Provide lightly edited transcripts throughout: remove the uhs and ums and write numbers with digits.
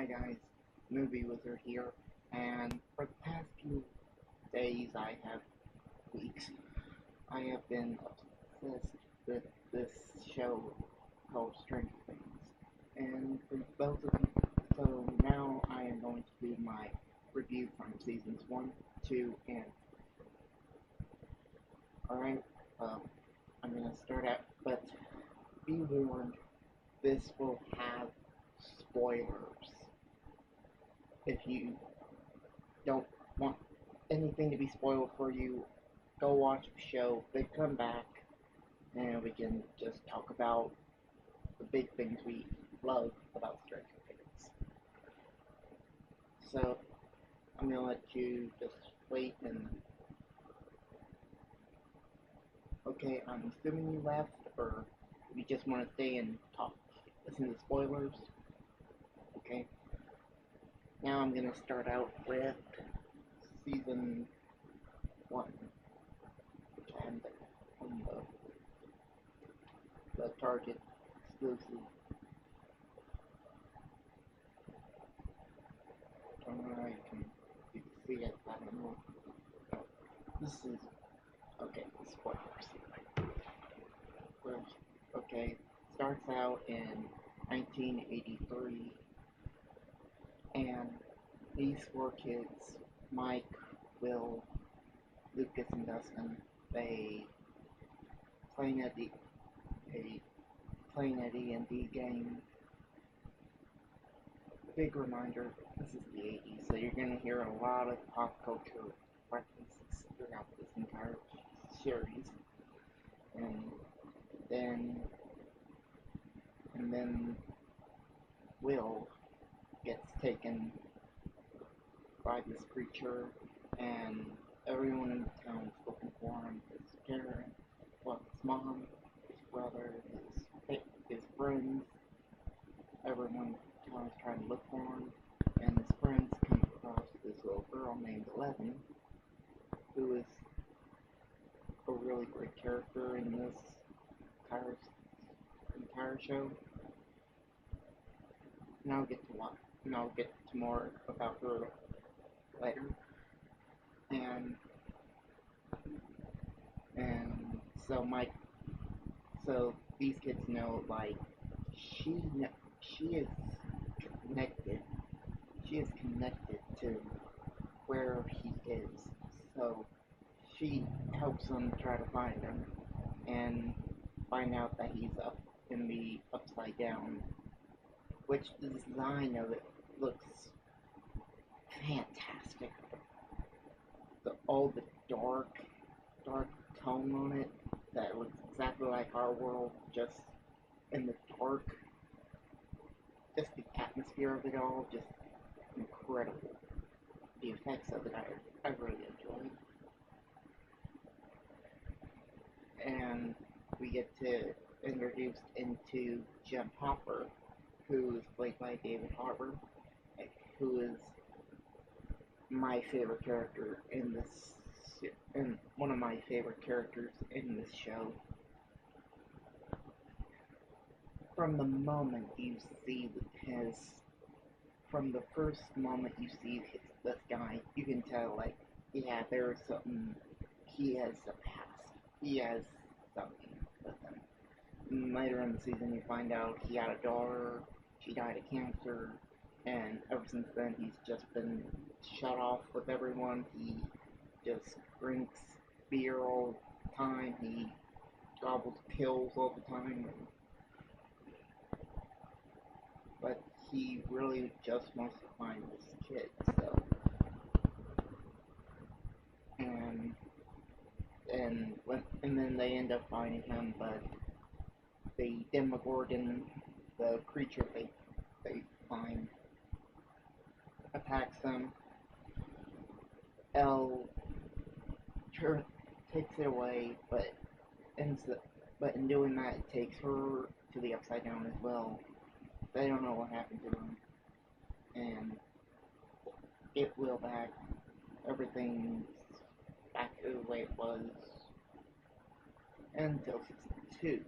Hi guys, Movie Wizard here, and for the past few days, weeks, I have been obsessed with this show called Stranger Things. And for those of you, so now I am going to do my review from seasons 1, 2, and alright, I'm gonna start out, but be warned, this will have spoilers. If you don't want anything to be spoiled for you, go watch the show, then come back, and we can just talk about the big things we love about Stranger Things. So, I'm gonna let you just wait and... Okay, I'm assuming you left, or you just want to stay and talk, listen to spoilers. Okay. Now I'm gonna start out with season 1, which I haven't on the Target exclusive. I don't know how you can see it, I don't know. This is, okay, spoilers. Okay, starts out in 1983, and these 4 kids, Mike, Will, Lucas, and Dustin, they playing a D&D game. Big reminder, this is the 80s, so you're going to hear a lot of pop culture references throughout this entire series. And then Will gets taken by this creature, and everyone in the town is looking for him. His parents, well, his mom, his brother, his friends, everyone in the town is trying to look for him, and his friends come across this little girl named Eleven, who is a really great character in this entire show. And I'll get to more about her later. And so these kids know, like, she is connected. She is connected to where he is. So she helps them try to find him and find out that he's up in the Upside Down, which the design of it looks fantastic. All the dark tone on it that looks exactly like our world, just in the dark. Just the atmosphere of it all, just incredible. The effects of it, I really enjoyed. And we get to introduced into Jim Hopper, who is played by David Harbour, who is my favorite character in this, and one of my favorite characters in this show. From the moment you see from the first moment you see this guy, you can tell, like, yeah, there's something, he has a past, he has something with him. And later in the season you find out he had a daughter, she died of cancer, and ever since then he's just been shut off with everyone. He just drinks beer all the time, he gobbles pills all the time, but he really just wants to find this kid, so. And then they end up finding him, but the Demogorgon, the creature they find, attacks them. Elle takes it away, but in doing that, it takes her to the Upside Down as well. They don't know what happened to them, and get Will back. Everything's back to the way it was until season 2.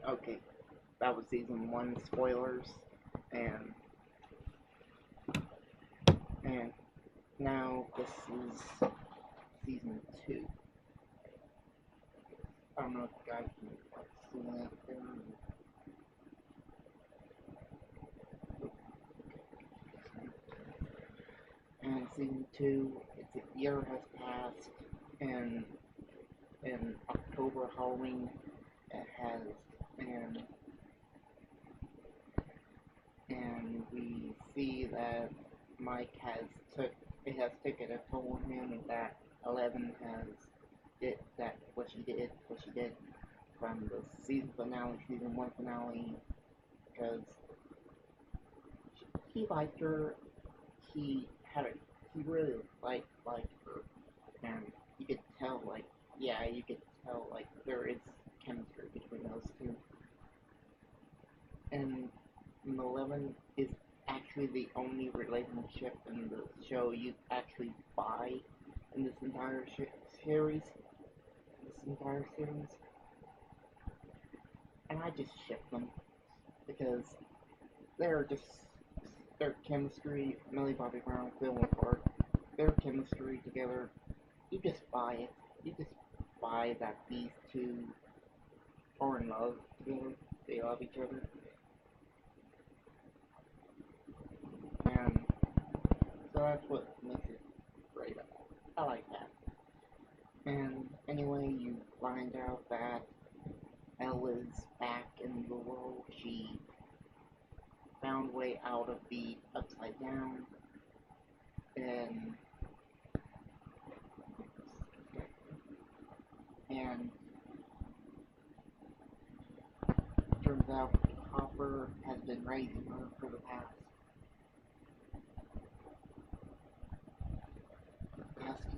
Okay, that was season 1 spoilers, and and now this is season 2. I don't know if you guys can see that there. And season 2, it's a year has passed, and in October Halloween it has, and we see that Mike has taken a toll on him, and that Eleven has did what she did from the season 1 finale, because he liked her, he he really liked her, and you could tell there is chemistry between those two. And Eleven is actually the only relationship in the show you actually buy in this entire series. And I just ship them because they're just their chemistry. Millie Bobby Brown, Phil Clark, their chemistry together. You just buy it. You just buy that these two are in love together. They love each other. And so that's what makes it great. I like that. And anyway, you find out that Elle is back in the world. She found a way out of the Upside Down, and turns out Hopper has been raising her for the past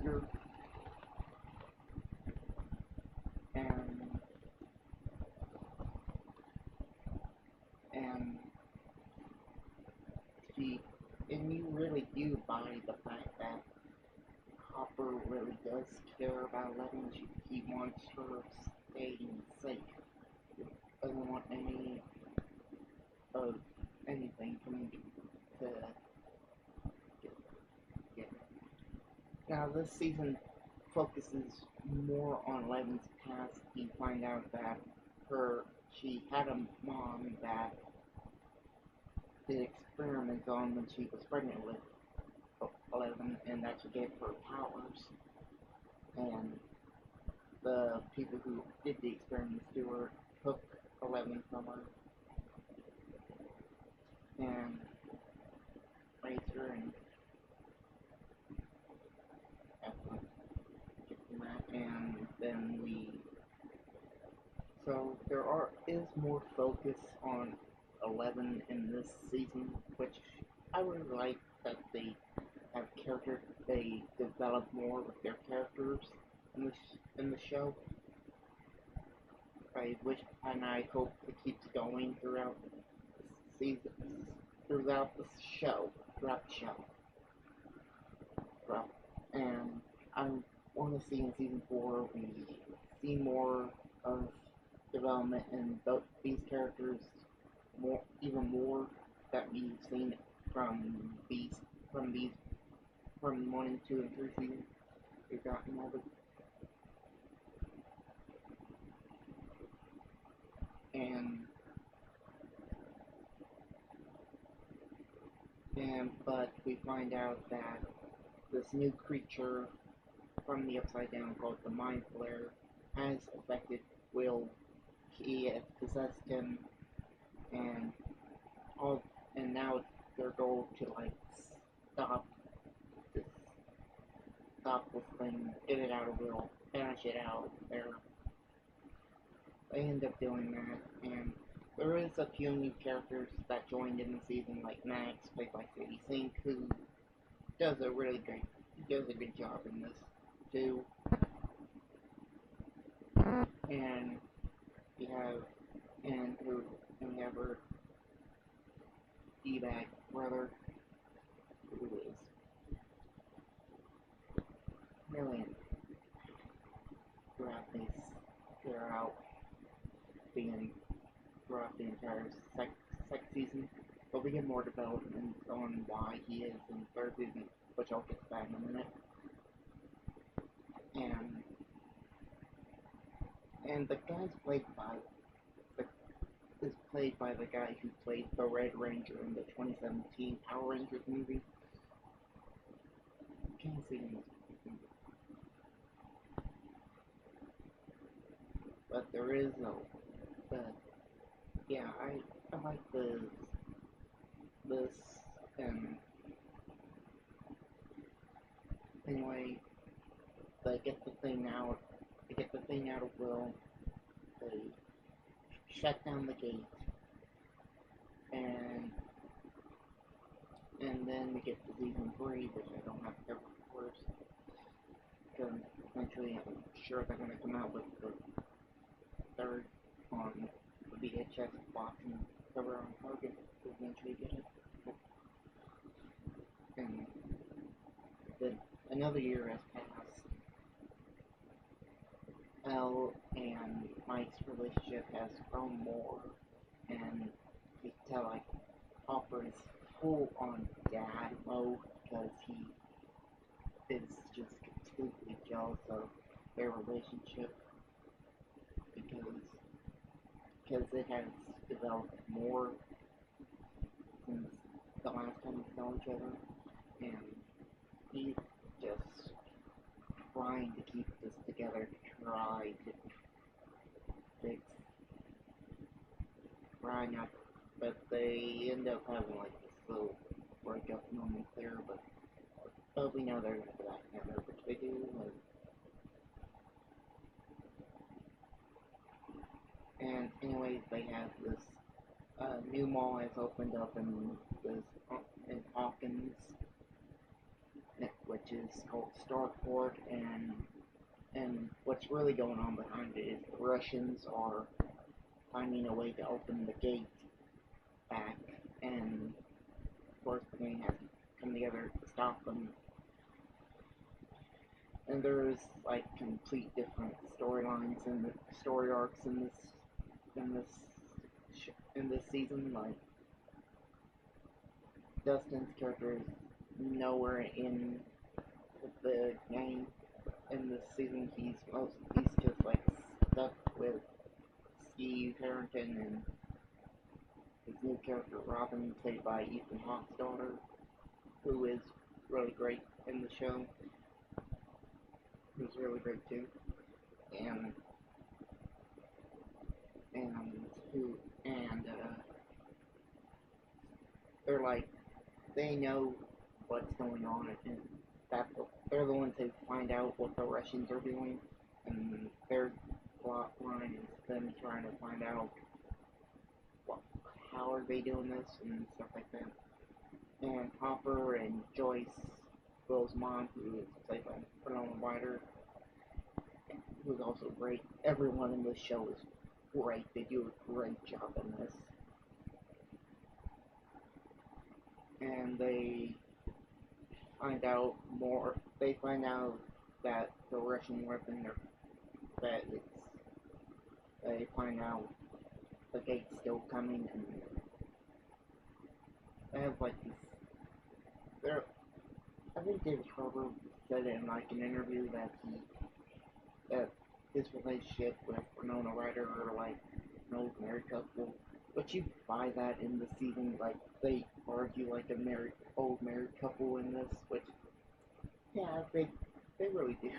year, and and you really do buy the fact that Hopper really does care about Eleven. He wants her staying safe. He doesn't want anything coming to get. Now this season focuses more on Eleven's past. You find out that she had a mom that did experiments on when she was pregnant with Eleven, and that she gave her powers. And the people who did the experiments to her took Eleven from her and raised her and and then is more focus on Eleven in this season, which I really like that they develop more with their characters in the show. I hope it keeps going throughout the season, throughout the show, and I want to see in season 4 we see more of development in these characters, even more that we've seen from from 1 and 2 and 3 seasons. We've gotten all the but we find out that this new creature from the Upside Down called the Mind Flayer has affected Will. He has possessed him, and now it's their goal to stop this stop this thing, get it out of Will, banish it out. They end up doing that, and there is a few new characters that joined in the season, like Max, played by Sadie Sink, who does a good job in this too. And we have her D-bag brother, who is brilliant throughout throughout the entire sex season, but we get more development on why he is in the third season, which I'll get to that in a minute. And the guy's is played by the guy who played the Red Ranger in the 2017 Power Rangers movie. Can't see him. But there is no. But yeah, I like this and anyway, they get the thing out. They get the thing out of Will. They shut down the gate, and then we get to season 3, which I don't have to cover first, because eventually I'm sure they're gonna come out with the third on the VHS box and cover on Target to eventually get it. And then another year has passed. Elle and Mike's relationship has grown more, and you can tell like Hopper is full on dad mode because he is just completely jealous of their relationship because it has developed more since the last time we saw each other, and he's just trying to keep this together, try to fix, try not, but they end up having like this little breakup moment there, but we know they're gonna get back together, which they do, and anyways, they have this new mall has opened up in Hawkins, which is called Starport, and what's really going on behind it is the Russians are finding a way to open the gate back, and of course the gang has to come together to stop them. And there's like complete different storylines and the story arcs in this in this season. Like Dustin's character is nowhere in the game in this season. He's just like stuck with Steve Harrington and his new character Robin, played by Ethan Hawke's daughter, who is really great in the show. Who's really great too, and who and they're like they know what's going on, and they're the ones who find out what the Russians are doing, and their plot line is them trying to find out how are they doing this and stuff like that. And Hopper and Joyce, Will's mom, who is played by Winona Ryder, who's also great. Everyone in this show is great. They do a great job in this. And they find out more. They find out that the Russian weapon, that it's. They find out the gate's still coming, and they have like this. They're. I think David Harbour said in like an interview that his relationship with Winona Ryder are like an old married couple. But you buy that in the season, like they argue like a old married couple in this, which yeah, they really do.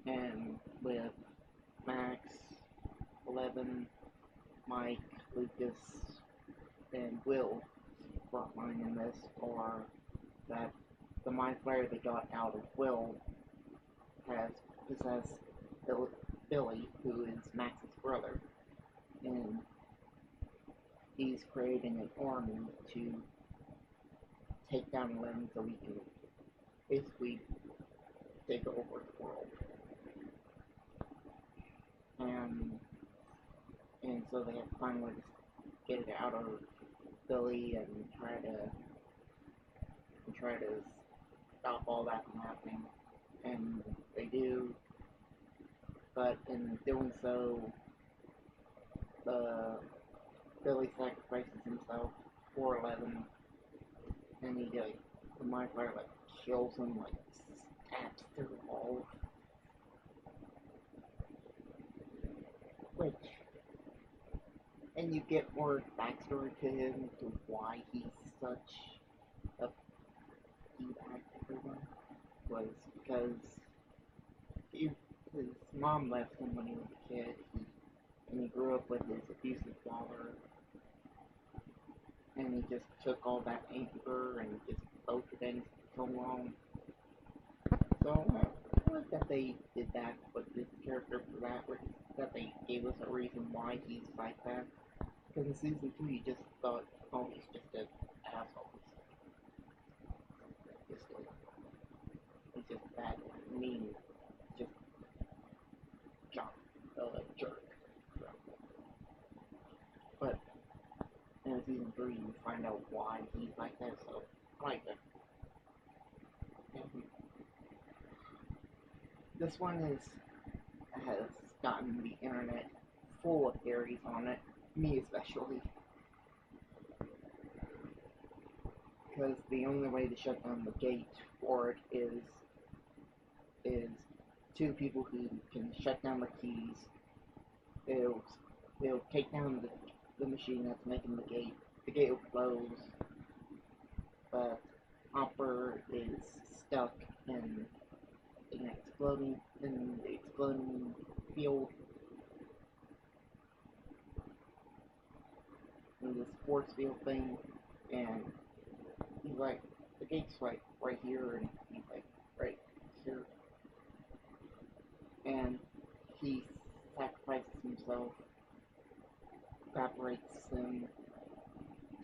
And with Max, Eleven, Mike, Lucas, and Will frontline in this, or that the Mind Flayer they got out of Will has possessed Billy, who is Max's brother, and he's creating an army to take down Eleven so we can basically take over the world. And so they have to finally get it out of Billy and try to stop all that from happening. And they do, but in doing so, Billy sacrifices himself for 11, and the Mind Flayer kills him, stabs through the wall, which, and you get more backstory to him, to why he's such a D-bag to everyone, was because his mom left him when he was a kid, and he grew up with his abusive father, and he just took all that anger and just wrote it in so long. So I like that they did that with this character for that, that they gave us a reason why he's like that. Because in season 2 you just thought, oh, he's just an asshole. He's just bad, mean, just jerk. But in season 3 you find out why he's like that, so I like that. And this one has gotten the internet full of theories on it, me especially. Because the only way to shut down the gate for it is two people who can shut down the keys. They'll take down the machine that's making the gate. The gate will close, but Hopper is stuck in the exploding field, in this force field thing, and he's like, the gate's right here, and he's like, right here, and he sacrifices himself, evaporates him,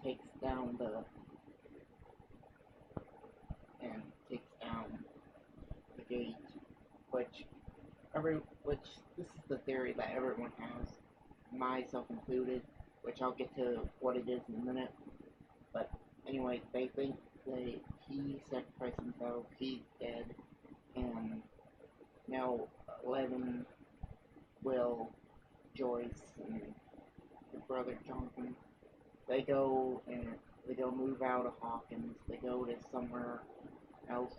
takes down the gate, which this is the theory that everyone has, myself included, which I'll get to what it is in a minute. But anyway, they think he sacrificed himself, he's dead, and now 11, Will, Joyce, and his brother Jonathan, they go move out of Hawkins. They go to somewhere else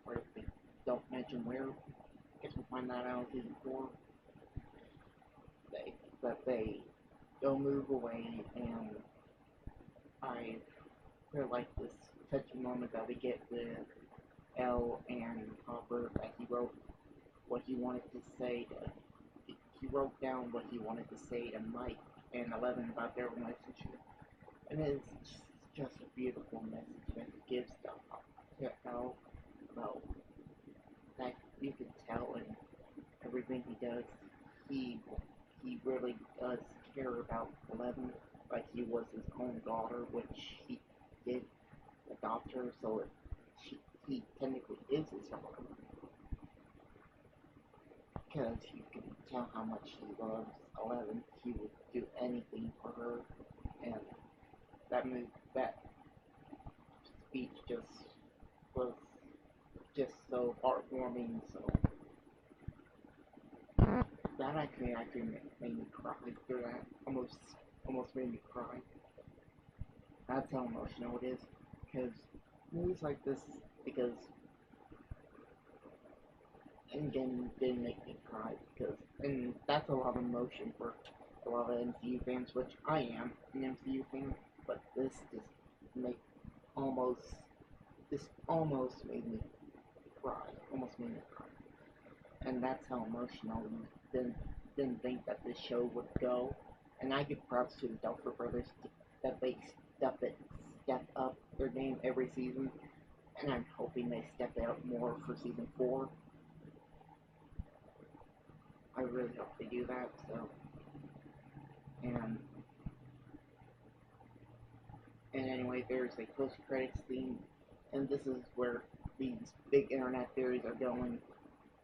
where they don't mention where. I guess we'll find that out in season 4. They go move away, and I feel like this touching moment that we get with Elle and Hopper, that he wrote what he wanted to say he wrote down what he wanted to say to Mike and 11 about their relationship. And it's just a beautiful message that he gives to Elle about that you can tell in everything he does. He really does care about 11, like he was his own daughter, which he did adopt her, so he technically is his daughter. Because you can tell how much he loves 11. He would do anything for her, and that speech was just so heartwarming. So that actually made me cry through that. Almost made me cry. That's how emotional it is. Because movies like this, because Endgame didn't make me cry, and that's a lot of emotion for a lot of MCU fans, which I am an MCU fan, but this almost made me cry, and that's how emotional we didn't think that this show would go, and I give props to the Duffer Brothers that they step up their game every season, and I'm hoping they step it up more for season 4. I really hope they do that, so, and anyway, there's a post-credits scene, and this is where these big internet theories are going,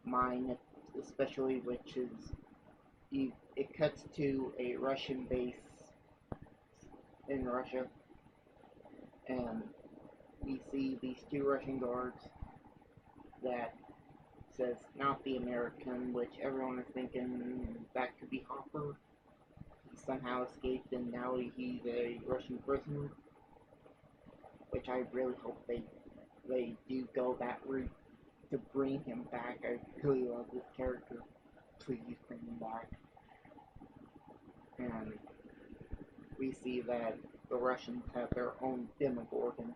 mine especially, which is, it cuts to a Russian base in Russia, and we see these 2 Russian guards that says not the American, which everyone is thinking that could be Hopper. somehow escaped and now he's a Russian prisoner, which I really hope they do go that route to bring him back. I really love this character. Please bring him back. And we see that the Russians have their own Demogorgon,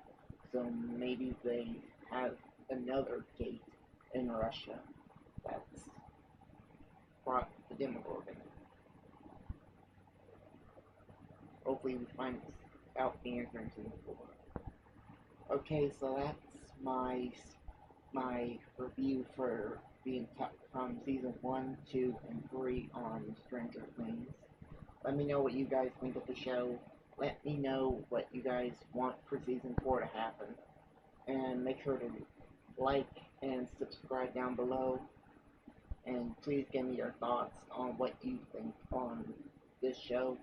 so maybe they have another gate in Russia that's brought the Demogorgon. Hopefully we find out the answer in season 4. Okay, so that's my review for from season 1, 2, and 3 on Stranger Things. Let me know what you guys think of the show. Let me know what you guys want for season 4 to happen. And make sure to like and subscribe down below. And please give me your thoughts on what you think on this show.